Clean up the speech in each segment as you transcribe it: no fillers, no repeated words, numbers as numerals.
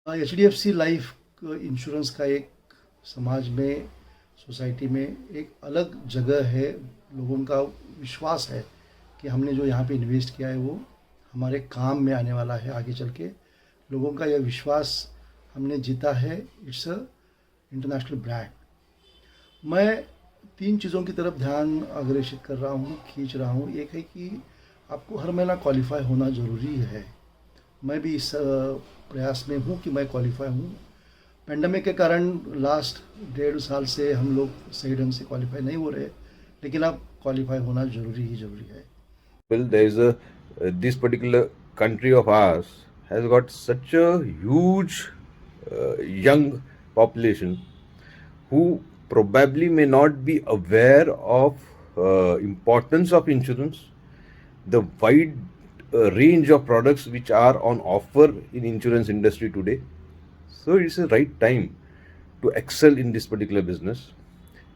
HDFC life insurance का एक समाज में, सोसाइटी में एक अलग जगह है। लोगों का विश्वास है कि हमने जो यहाँ पे इन्वेस्ट किया है वो हमारे काम में आने वाला है आगे चल के। लोगों का यह विश्वास हमने जीता है। It's a international brand. मैं 3 चीज़ों की तरफ ध्यान अग्रेषित कर रहा हूँ, खींच रहा हूँ। एक है कि आपको हर महीना क्वालिफाई होना ज़रूरी है। मैं भी इस प्रयास में हूँ कि मैं क्वालिफाई हूँ। पेंडेमिक के कारण लास्ट 1.5 साल से हम लोग सही ढंग से क्वालिफाई नहीं हो रहे, लेकिन अब क्वालिफाई होना ज़रूरी ही ज़रूरी है। Well, there is a this particular country of ours has got such a huge young population who probably may not be aware of importance of insurance, the wide range of products which are on offer in insurance industry today. So it's the right time to excel in this particular business,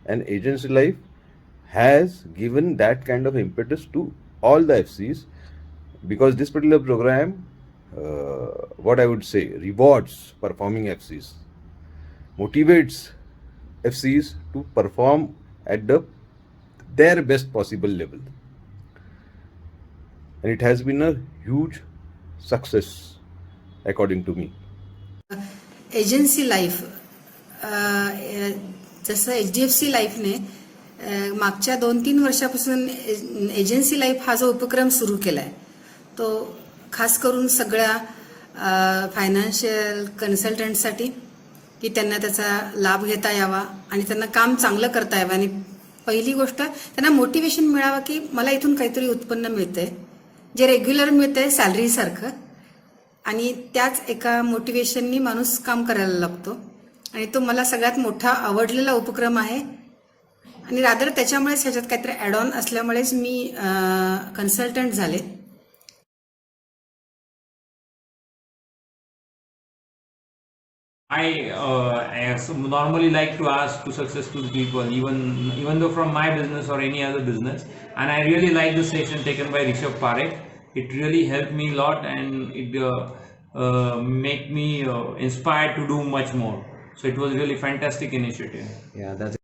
and agency life has given that kind of impetus to all the FCs, because this particular program, what I would say, rewards performing FCs, motivates FCs to perform at their best possible level, and it has been a huge success according to me. Agency life जसं HDFC लाईफने मागच्या 2-3 वर्षापासून agency life हा जो उपक्रम सुरू केला आहे तो खास करून सगळ्या फायनान्शियल कन्सल्टंटसाठी की त्यांना त्याचा लाभ घेता यावा आणि त्यांना काम चांगलं करता यावं. आणि पहिली गोष्ट त्यांना मोटिवेशन मिळावं की मला इथून काहीतरी उत्पन्न मिळतंय जे रेग्युलर मिळतंय सॅलरीसारखं, आणि त्याच एका मोटिवेशननी माणूस काम करायला लागतो. आणि तो मला सगळ्यात मोठा आवडलेला उपक्रम आहे. आणि रादर त्याच्यामुळेच ह्याच्यात काहीतरी ॲड ऑन असल्यामुळेच मी कन्सल्टंट झाले. I normally like to ask to successful people, even though from my business or any other business, and I really like the session taken by Rishabh Parekh. It really helped me a lot, and it make me inspired to do much more. So it was really fantastic initiative. Yeah, that's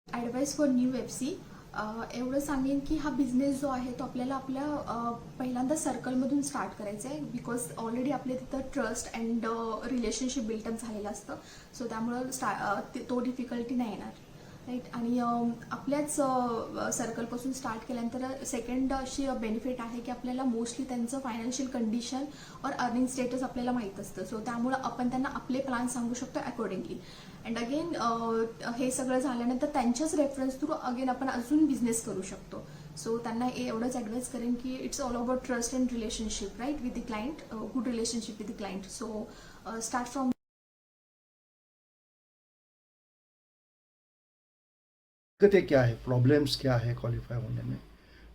advice for new FC. एवढं सांगेन की हा business जो आहे तो आपल्याला आपल्या पहिल्यांदा सर्कलमधून स्टार्ट करायचा आहे, बिकॉज ऑलरेडी आपल्या तिथं ट्रस्ट अँड रिलेशनशिप बिल्टअप झालेलं असतं. सो त्यामुळं तो डिफिकल्टी नाही येणार, राईट. आणि आपल्याच सर्कलपासून स्टार्ट केल्यानंतर सेकंड अशी बेनिफिट आहे की आपल्याला मोस्टली त्यांचं फायनान्शियल कंडिशन और अर्निंग स्टेटस आपल्याला माहीत असतं. सो त्यामुळं आपण त्यांना आपले प्लॅन सांगू शकतो अकॉर्डिंगली. अँड अगेन हे सगळं झाल्यानंतर त्यांच्याच रेफरन्स थ्रू अगेन आपण अजून बिझनेस करू शकतो. सो त्यांना एवढंच ॲडवाईस करेन की it's all about trust and relationship, right, with the client, good relationship with the client. So start from दिक्कतें क्या है, प्रॉब्लम्स क्या है क्वालिफाई होने में?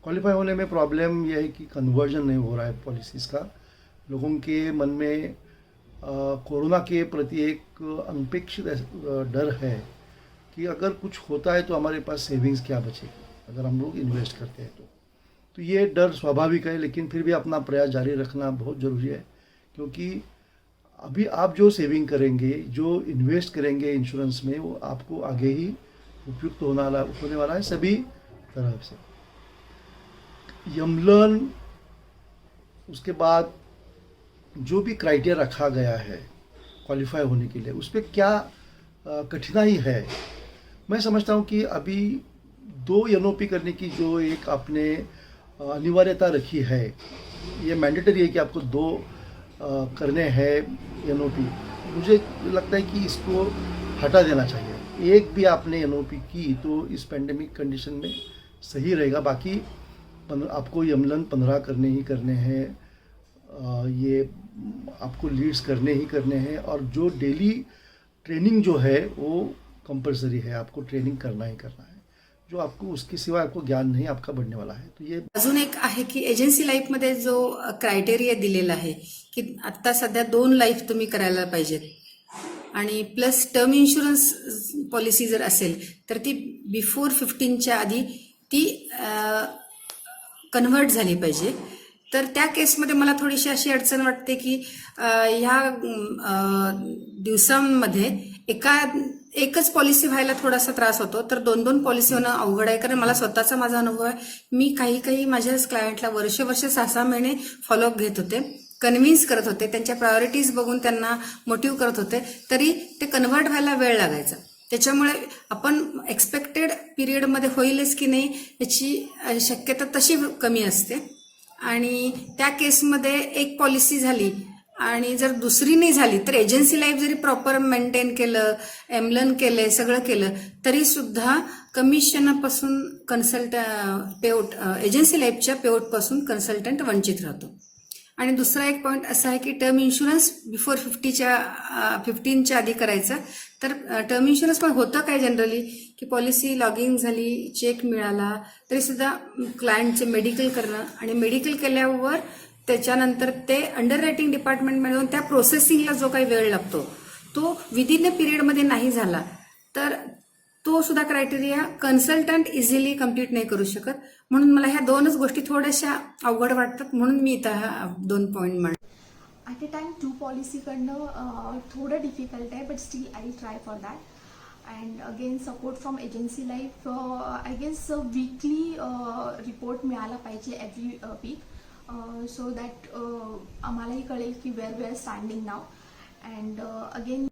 क्वालिफाई होने में प्रॉब्लम यह है कि कन्वर्जन नहीं हो रहा है पॉलिसीज़ का। लोगों के मन में कोरोना के प्रति एक अनपेक्षित डर है कि अगर कुछ होता है तो हमारे पास सेविंग्स क्या बचेगी अगर हम लोग इन्वेस्ट करते हैं तो ये डर स्वाभाविक है, लेकिन फिर भी अपना प्रयास जारी रखना बहुत ज़रूरी है। क्योंकि अभी आप जो सेविंग करेंगे, जो इन्वेस्ट करेंगे इंश्योरेंस में, वो आपको आगे ही उपयुक्त होने वाला है सभी तरह से। यमलन, उसके बाद जो भी क्राइटेरिया रखा गया है क्वालिफाई होने के लिए, उस पर क्या कठिनाई है, मैं समझता हूँ कि अभी 2 NOP करने की जो एक आपने अनिवार्यता रखी है, ये मैंडेटरी है कि आपको 2 करने हैं NOP। मुझे लगता है कि इसको हटा देना चाहिए। एक भी आपने NOP की तो इस पेंडेमिक कंडीशन में सही रहेगा। बाकी आपको यमलन 15 करने ही करने हैं, ये आपको लीड्स करने ही करने हैं, और जो डेली ट्रेनिंग जो है वो कंपलसरी है, आपको ट्रेनिंग करना ही करना है। जो आपको उसके सिवाय आपको ज्ञान नहीं आपका बढ़ने वाला है। तो ये अजून एक आहे की एजन्सी लाईफमध्ये जो क्रायटेरिया दिलेला आहे की आत्ता सध्या 2 लाईफ तुम्ही करायला पाहिजेत, आणि प्लस टर्म इन्शुरन्स पॉलिसी जर असेल तर ती बिफोर 15च्या आधी ती कन्व्हर्ट झाली पाहिजे. तर त्या केसमध्ये मला थोडीशी अशी अडचण वाटते की ह्या दिवसांमध्ये एकच पॉलिसी व्हायला थोडासा त्रास होतो, तर 2-2 पॉलिसी होणं अवघड आहे. कारण मला स्वतःचा माझा अनुभव आहे. मी काही माझ्याच क्लायंटला वर्ष 6-6 महिने फॉलोअप घेत होते, कन्व्हिन्स करत होते, त्यांच्या प्रायोरिटीज बघून त्यांना मोटिव्ह करत होते, तरी ते कन्व्हर्ट व्हायला वेळ लागायचा. त्याच्यामुळे आपण एक्सपेक्टेड पिरियडमध्ये होईलच की नाही याची शक्यता तशी कमी असते. आणि त्या केसमध्ये एक पॉलिसी झाली आणि जर दुसरी नाही झाली तर एजन्सी लाईफ जरी प्रॉपर मेंटेन केलं, एम्लन केलंय, सगळं केलं, तरी सुद्धा कमिशनापासून पेआउट एजन्सी लाईफच्या पेआउटपासून कन्सल्टंट वंचित राहतो. आणि दुसरा एक पॉईंट असा आहे की टर्म इन्शुरन्स बिफोर 15च्या आधी करायचा. तर टर्म इन्शुरन्स पण होतं काय जनरली की पॉलिसी लॉगिंग झाली, चेक मिळाला, तरी सुद्धा क्लायंटचे मेडिकल करणं आणि मेडिकल केल्यावर त्याच्यानंतर ते अंडर रायटिंग डिपार्टमेंट मिळून त्या प्रोसेसिंगला जो काही वेळ लागतो तो विदिन अ पिरियडमध्ये नाही झाला तर तो सुद्धा क्रायटेरिया कन्सल्टंट इझिली कम्प्लीट नाही करू शकत. म्हणून मला ह्या 2च गोष्टी थोड्याशा अवघड वाटतात, म्हणून मी इथं हा 2 पॉईंट म्हणतो. ॲट अ टाइम 2 पॉलिसी करणं थोडं डिफिकल्ट आहे, but still I try for that. And again support from agency life, I guess weekly report मिळाला पाहिजे एव्हरी वीक, सो दॅट आम्हालाही कळेल की where we are standing now. And again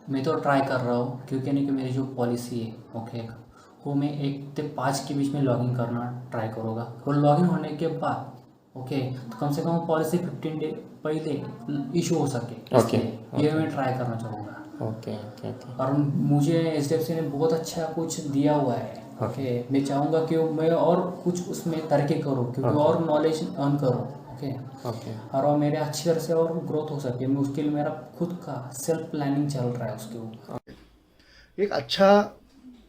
मैं तो ट्राई कर रहा हूँ क्योंकि नहीं कि मेरी जो पॉलिसी है ओके वो मैं 1 से 5 के बीच में लॉगिन करना ट्राई करूँगा. और लॉगिन होने के बाद ओके तो कम से कम पॉलिसी 15 डे पहले इशू हो सके. ओके, ये मैं ट्राई करना चाहूँगा. ओके ओके ओके और मुझे HDFC ने बहुत अच्छा कुछ दिया हुआ है. ओके मैं चाहूँगा कि मैं और कुछ उसमें तरक्की करूँ क्योंकि और नॉलेज अर्न करूँ. ओके ओके और मेरे अच्छी तरह से और ग्रोथ हो सके. मैं उसके लिए मेरा खुद का सेल्फ प्लानिंग चल रहा है उसके ऊपर. एक अच्छा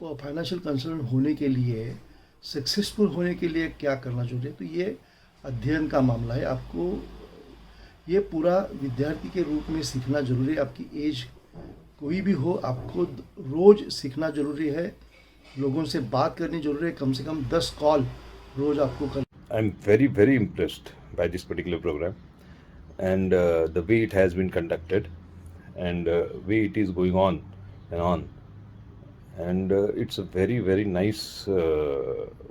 फाइनेंशियल कंसल्टेंट होने के लिए, सक्सेसफुल होने के लिए क्या करना जरूरी है? तो ये अध्ययन का मामला है. आपको ये पूरा विद्यार्थी के रूप में सीखना जरूरी है. आपकी एज कोई भी हो, आपको रोज़ सीखना जरूरी है, लोगों से बात करनी जरूरी है. कम से कम 10 कॉल रोज़ आपको कर. I'm very impressed by this particular program and the way it has been conducted and way it is going on and it's a very nice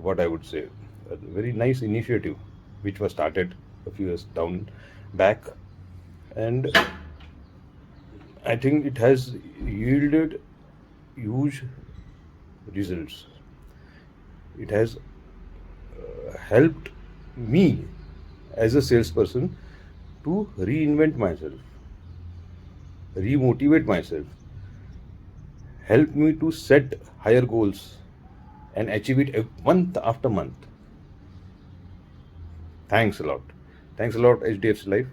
what I would say a very nice initiative which was started a few years down back, and I think it has yielded huge results. It has helped me as a salesperson to reinvent myself, remotivate myself, help me to set higher goals and achieve it month after month. Thanks a lot. Thanks a lot, HDFC Life.